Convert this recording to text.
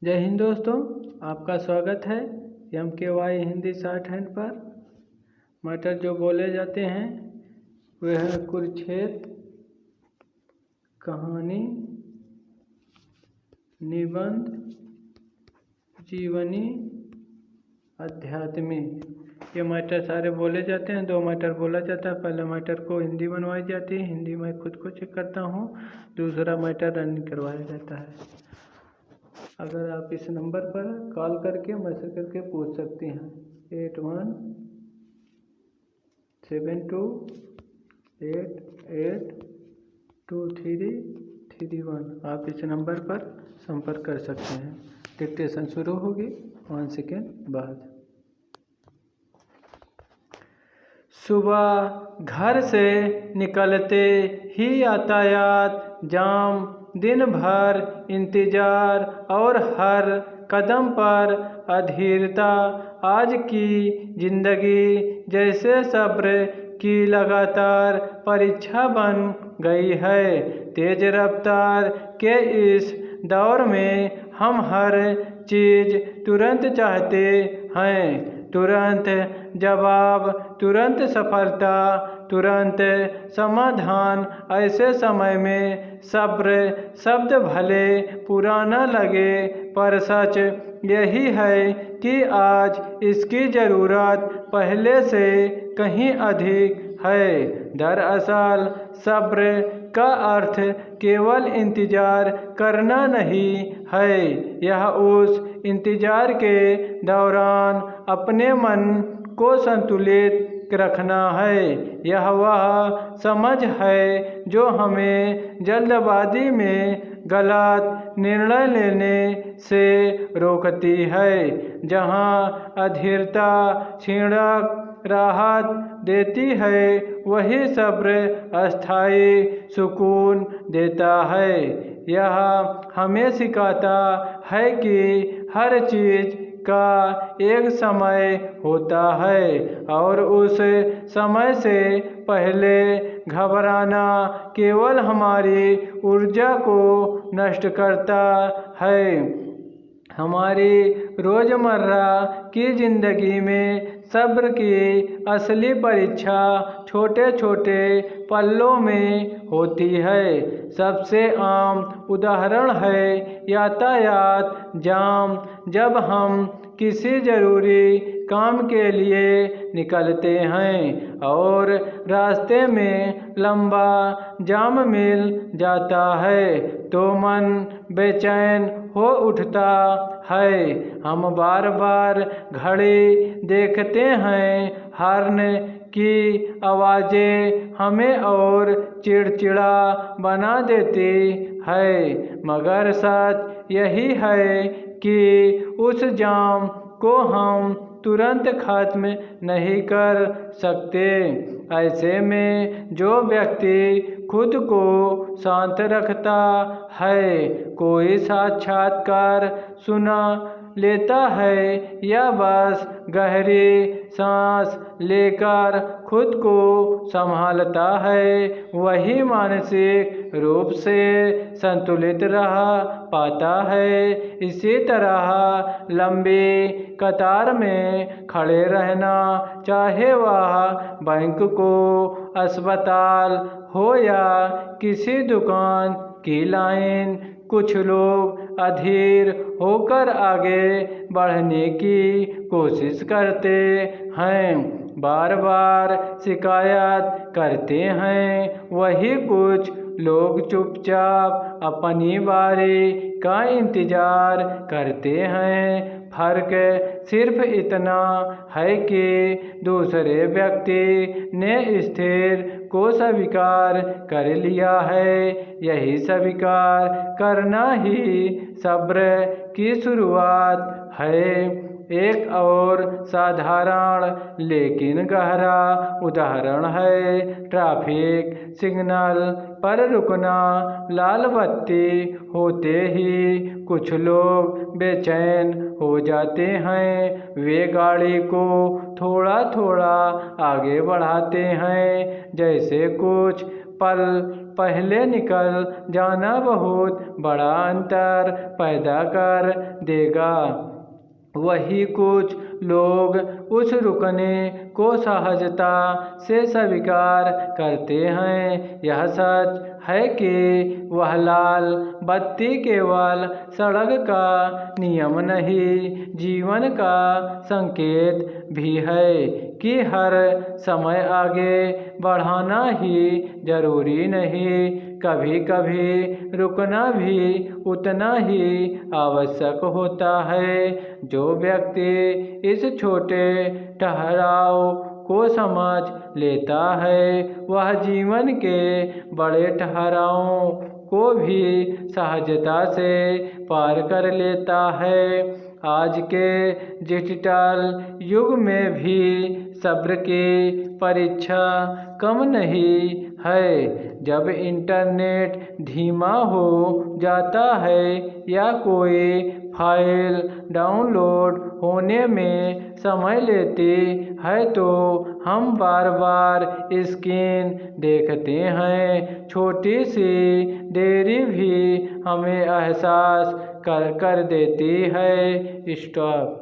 जय हिंद दोस्तों, आपका स्वागत है MKY हिंदी शॉर्ट हैंड पर। मैटर जो बोले जाते हैं वे है कुरुक्षेत्र, कहानी, निबंध, जीवनी, आध्यात्मिक। ये मैटर सारे बोले जाते हैं। 2 मैटर बोला जाता है। पहले मैटर को हिंदी बनवाई जाती है, हिंदी में खुद को चेक करता हूँ। दूसरा मैटर रनिंग करवाया जाता है। अगर आप इस नंबर पर कॉल करके मैसेज करके पूछ सकती हैं 8172882331। आप इस नंबर पर संपर्क कर सकते हैं। डिक्टेशन शुरू होगी 1 सेकेंड बाद। सुबह घर से निकलते ही यातायात जाम, दिन भर इंतजार और हर कदम पर अधीरता। आज की जिंदगी जैसे सब्र की लगातार परीक्षा बन गई है। तेज रफ्तार के इस दौर में हम हर चीज़ तुरंत चाहते हैं। तुरंत जवाब, तुरंत सफलता, तुरंत समाधान। ऐसे समय में सब्र शब्द भले पुराना लगे, पर सच यही है कि आज इसकी ज़रूरत पहले से कहीं अधिक है। दरअसल सब्र का अर्थ केवल इंतज़ार करना नहीं है, यह उस इंतज़ार के दौरान अपने मन को संतुलित रखना है। यह वह समझ है जो हमें जल्दबाजी में गलत निर्णय लेने से रोकती है। जहाँ अधीरता क्षणिक राहत देती है, वही सब्र अस्थायी सुकून देता है। यह हमें सिखाता है कि हर चीज़ का एक समय होता है और उस समय से पहले घबराना केवल हमारी ऊर्जा को नष्ट करता है। हमारी रोज़मर्रा की ज़िंदगी में सब्र की असली परीक्षा छोटे छोटे पलों में होती है। सबसे आम उदाहरण है यातायात जाम। जब हम किसी ज़रूरी काम के लिए निकलते हैं और रास्ते में लंबा जाम मिल जाता है तो मन बेचैन हो उठता है। हम बार बार घड़ी देखते हैं, हॉर्न की आवाज़ें हमें और चिड़चिड़ा बना देती है। मगर सच यही है कि उस जाम को हम तुरंत खत्म नहीं कर सकते। ऐसे में जो व्यक्ति खुद को शांत रखता है, कोई साक्षात्कार सुना लेता है या बस गहरी सांस लेकर खुद को संभालता है, वही मानसिक रूप से संतुलित रह पाता है। इसी तरह लंबी कतार में खड़े रहना, चाहे वह बैंक को, अस्पताल हो या किसी दुकान की लाइन, कुछ लोग अधीर होकर आगे बढ़ने की कोशिश करते हैं, बार बार शिकायत करते हैं। वही कुछ लोग चुपचाप अपनी बारी का इंतज़ार करते हैं। फर्क सिर्फ इतना है कि दूसरे व्यक्ति ने स्थिर को स्वीकार कर लिया है। यही स्वीकार करना ही सब्र की शुरुआत है। एक और साधारण लेकिन गहरा उदाहरण है ट्रैफिक सिग्नल पर रुकना। लाल बत्ती होते ही कुछ लोग बेचैन हो जाते हैं। वे गाड़ी को थोड़ा थोड़ा आगे बढ़ाते हैं, जैसे कुछ पल पहले निकल जाना बहुत बड़ा अंतर पैदा कर देगा। वही कुछ लोग उस रुकने को सहजता से स्वीकार करते हैं। यह सच है कि वह लाल बत्ती केवल सड़क का नियम नहीं, जीवन का संकेत भी है कि हर समय आगे बढ़ाना ही जरूरी नहीं, कभी कभी रुकना भी उतना ही आवश्यक होता है। जो व्यक्ति इस छोटे ठहराव को समझ लेता है, वह जीवन के बड़े ठहरावों को भी सहजता से पार कर लेता है। आज के डिजिटल युग में भी सब्र की परीक्षा कम नहीं है। जब इंटरनेट धीमा हो जाता है या कोई फाइल डाउनलोड होने में समय लेती है तो हम बार बार स्क्रीन देखते हैं। छोटी सी देरी भी हमें एहसास कर देती है। स्टॉप।